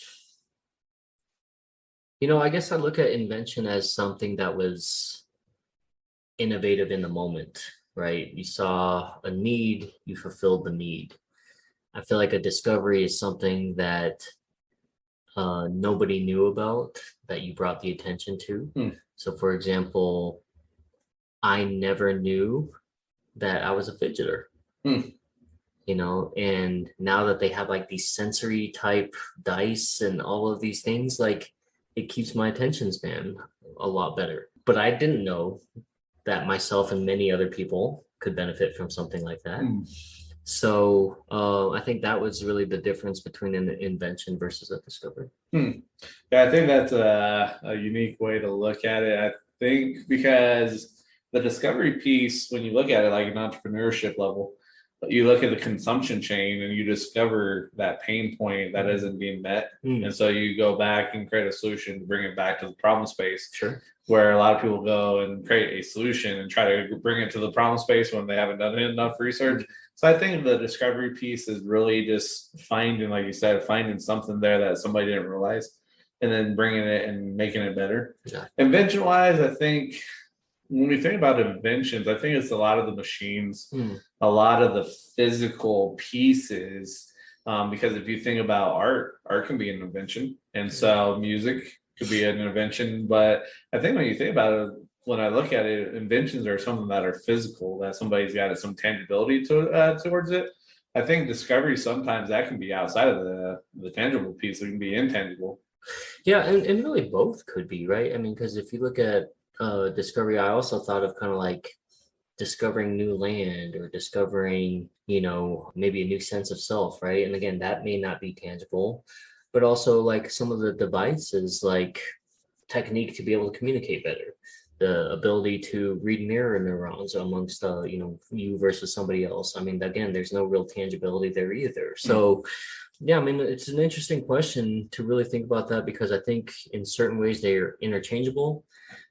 know, I guess I look at invention as something that was innovative in the moment, right? You saw a need, you fulfilled the need. I feel like a discovery is something that nobody knew about, that you brought the attention to. So, for example, I never knew that I was a fidgeter, you know, and now that they have like these sensory type dice and all of these things, like it keeps my attention span a lot better. But I didn't know that myself and many other people could benefit from something like that. So I think that was really the difference between an invention versus a discovery. Yeah, I think that's a unique way to look at it. I think because the discovery piece, when you look at it like an entrepreneurship level, you look at the consumption chain and you discover that pain point that isn't being met. And so you go back and create a solution to bring it back to the problem space. Where a lot of people go and create a solution and try to bring it to the problem space when they haven't done enough research. So I think the discovery piece is really just finding, like you said, finding something there that somebody didn't realize and then bringing it and making it better. Invention wise, I think when we think about inventions, I think it's a lot of the machines, a lot of the physical pieces. Because if you think about art can be an invention. And so music could be an invention. But I think when you think about it, when I look at it, inventions are something that are physical, that somebody's got some tangibility towards it. I think discovery, sometimes that can be outside of the tangible piece. It can be intangible. Yeah, and really both could be, right? I mean, because if you look at discovery, I also thought of kind of like discovering new land or discovering, you know, maybe a new sense of self, right? And again, that may not be tangible, but also like some of the devices, like technique to be able to communicate better, the ability to read mirror neurons amongst you know, you versus somebody else. I mean, again, there's no real tangibility there either. So yeah, I mean, it's an interesting question to really think about that, because I think in certain ways they're interchangeable,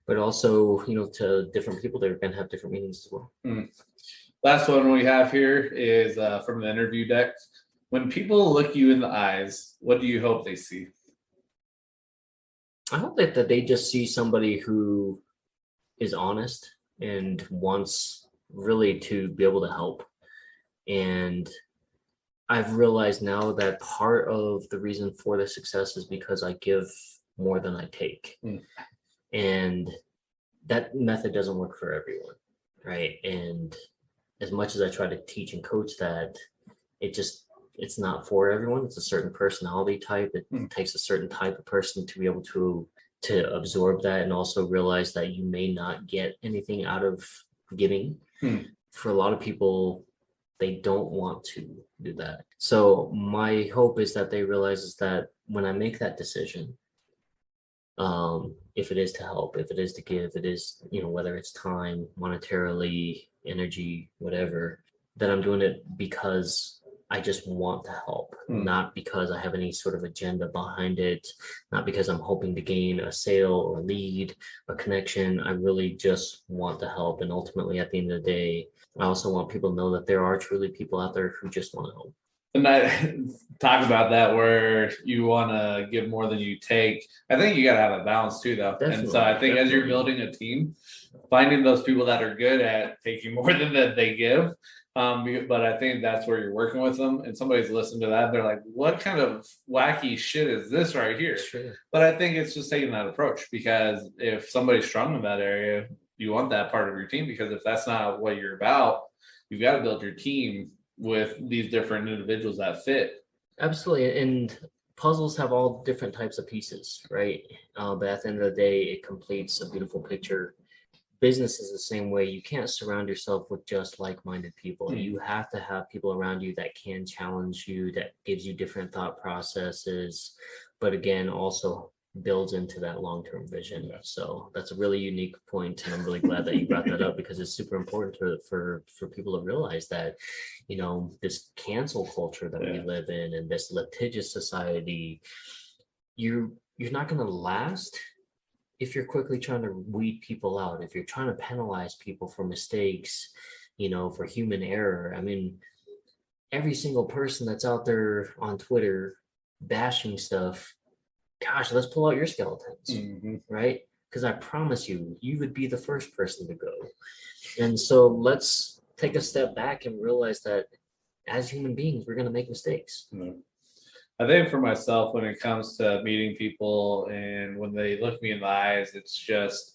but also, you know, to different people, they're going to have different meanings as well. Last one we have here is from the interview deck. When people look you in the eyes, what do you hope they see? I hope that they just see somebody who is honest and wants really to be able to help. And I've realized now that part of the reason for the success is because I give more than I take. And that method doesn't work for everyone, right? And as much as I try to teach and coach that, it's not for everyone. It's a certain personality type. It takes a certain type of person to be able to absorb that and also realize that you may not get anything out of giving. For a lot of people, they don't want to do that. So my hope is that they realize is that when I make that decision, if it is to help, if it is to give, it is, whether it's time, monetarily, energy, whatever, that I'm doing it because I just want to help, not because I have any sort of agenda behind it, not because I'm hoping to gain a sale or a lead, a connection. I really just want to help. And ultimately, at the end of the day, I also want people to know that there are truly people out there who just want to help. And I talk about that where you want to give more than you take. I think you got to have a balance too, though. And so I think as you're building a team, finding those people that are good at taking more than that they give. But I think that's where you're working with them. And somebody's listening to that. They're like, what kind of wacky shit is this right here? Sure. But I think it's just taking that approach, because if somebody's strong in that area, you want that part of your team, because if that's not what you're about, you've got to build your team with these different individuals that fit. Absolutely. And puzzles have all different types of pieces, right? But at the end of the day, it completes a beautiful picture. Business is the same way. You can't surround yourself with just like-minded people. You have to have people around you that can challenge you, that gives you different thought processes, but again, also builds into that long-term vision. So that's a really unique point, and I'm really glad that you brought that up, because it's super important for people to realize that, this cancel culture that we live in and this litigious society, you're not going to last if you're quickly trying to weed people out, if you're trying to penalize people for mistakes, for human error. I mean, every single person that's out there on Twitter bashing stuff, gosh, let's pull out your skeletons, right? Because I promise you, you would be the first person to go. And so let's take a step back and realize that as human beings, we're going to make mistakes. I think for myself, when it comes to meeting people and when they look me in the eyes, it's just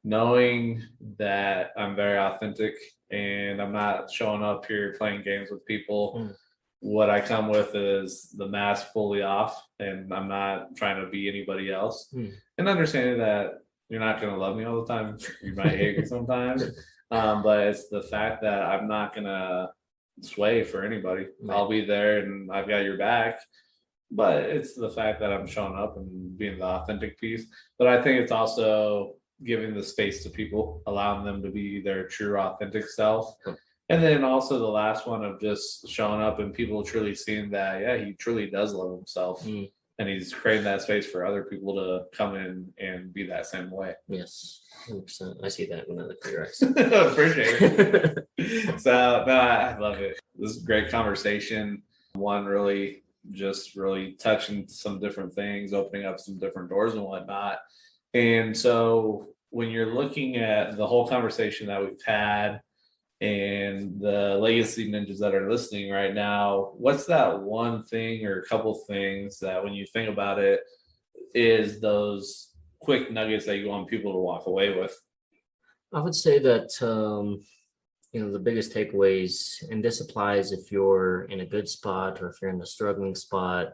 knowing that I'm very authentic and I'm not showing up here playing games with people. What I come with is the mask fully off, and I'm not trying to be anybody else. And understanding that you're not going to love me all the time. You might hate me sometimes. But it's the fact that I'm not going to sway for anybody. I'll be there and I've got your back. But it's the fact that I'm showing up and being the authentic piece. But I think it's also giving the space to people, allowing them to be their true authentic self. And then also the last one of just showing up and people truly seeing that, he truly does love himself. And he's creating that space for other people to come in and be that same way. Yes, 100%. I see that when I look at your eyes. Appreciate it. So, no, I love it. This is a great conversation. One really touching some different things, opening up some different doors and whatnot. And so when you're looking at the whole conversation that we've had and the legacy ninjas that are listening right now, what's that one thing or a couple things that when you think about it is those quick nuggets that you want people to walk away with? I would say that the biggest takeaways, and this applies if you're in a good spot or if you're in a struggling spot,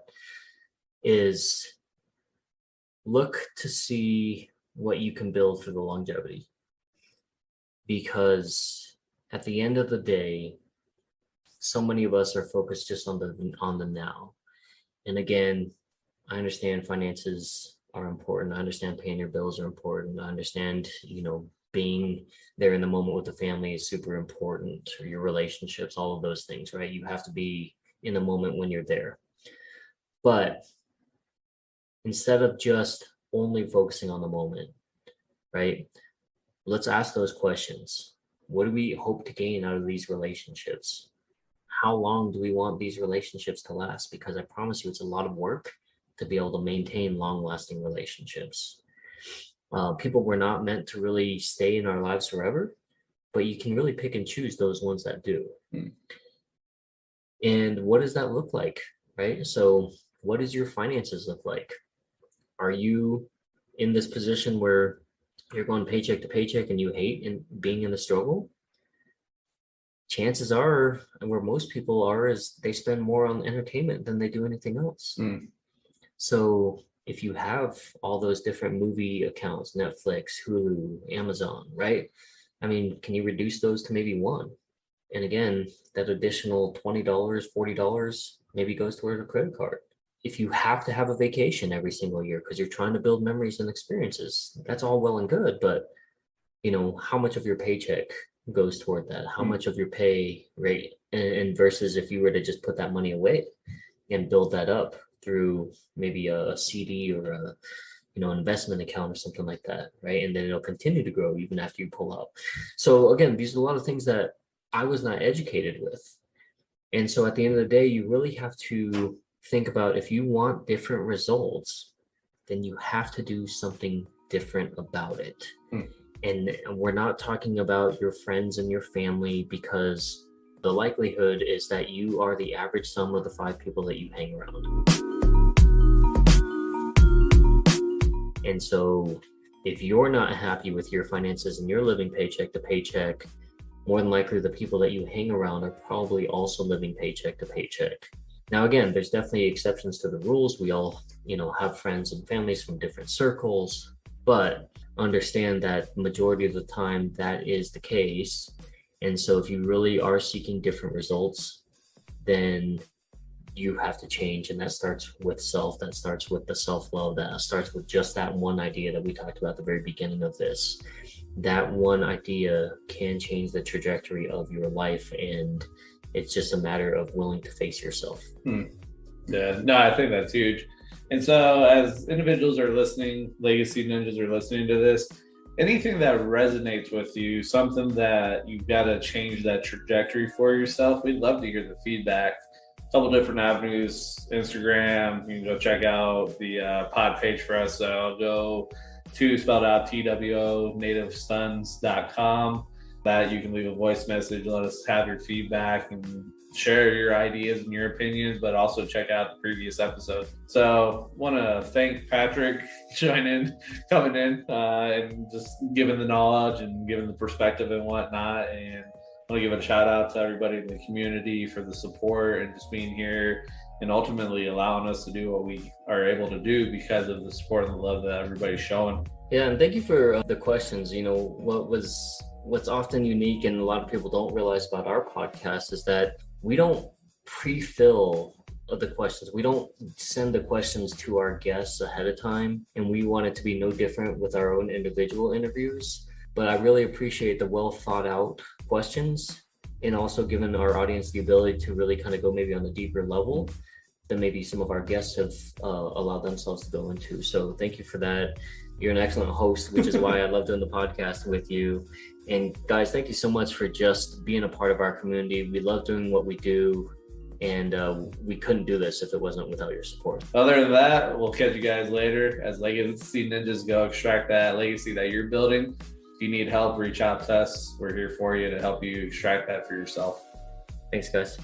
is look to see what you can build for the longevity. Because at the end of the day, so many of us are focused just on the now. And again, I understand finances are important. I understand paying your bills are important. I understand, being there in the moment with the family is super important, or your relationships, all of those things, right? You have to be in the moment when you're there. But instead of just only focusing on the moment, right? Let's ask those questions. What do we hope to gain out of these relationships? How long do we want these relationships to last? Because I promise you, it's a lot of work to be able to maintain long-lasting relationships. People were not meant to really stay in our lives forever, but you can really pick and choose those ones that do. And what does that look like, right? So what does your finances look like? Are you in this position where you're going paycheck to paycheck and you hate and being in the struggle? Chances are, and where most people are, is they spend more on entertainment than they do anything else. So if you have all those different movie accounts, Netflix, Hulu, Amazon, right? I mean, can you reduce those to maybe one? And again, that additional $20, $40 maybe goes towards a credit card. If you have to have a vacation every single year because you're trying to build memories and experiences, that's all well and good. But, how much of your paycheck goes toward that? How much of your pay rate? And versus if you were to just put that money away and build that up through maybe a CD or an investment account or something like that, right? And then it'll continue to grow even after you pull out. So again, these are a lot of things that I was not educated with. And so at the end of the day, you really have to think about, if you want different results, then you have to do something different about it. And we're not talking about your friends and your family, because the likelihood is that you are the average sum of the 5 people that you hang around. And so if you're not happy with your finances and you're living paycheck to paycheck, more than likely the people that you hang around are probably also living paycheck to paycheck. Now, again, there's definitely exceptions to the rules. We all, have friends and families from different circles, but understand that majority of the time that is the case. And so if you really are seeking different results, then you have to change. And that starts with self. That starts with the self-love. That starts with just that one idea that we talked about at the very beginning of this. That one idea can change the trajectory of your life. And it's just a matter of willing to face yourself. Yeah, no, I think that's huge. And so as individuals are listening, Legacy Ninjas are listening to this, anything that resonates with you, something that you've got to change that trajectory for yourself, we'd love to hear the feedback. A couple different avenues, Instagram, you can go check out the pod page for us. So I'll go to spelled out TWO nativesons.com. That you can leave a voice message, let us have your feedback and share your ideas and your opinions, but also check out the previous episode. So want to thank Patrick coming in and just giving the knowledge and giving the perspective and whatnot. And I want to give a shout out to everybody in the community for the support and just being here and ultimately allowing us to do what we are able to do because of the support and the love that everybody's showing. Yeah, and thank you for the questions. What's often unique and a lot of people don't realize about our podcast is that we don't pre-fill the questions. We don't send the questions to our guests ahead of time, and we want it to be no different with our own individual interviews. But I really appreciate the well thought out questions, and also giving our audience the ability to really kind of go maybe on a deeper level than maybe some of our guests have allowed themselves to go into. So thank you for that. You're an excellent host, which is why I love doing the podcast with you. And guys, thank you so much for just being a part of our community. We love doing what we do, and we couldn't do this if it wasn't without your support. Other than that, we'll catch you guys later as Legacy Ninjas go extract that legacy that you're building. If you need help, reach out to us. We're here for you to help you extract that for yourself. Thanks, guys.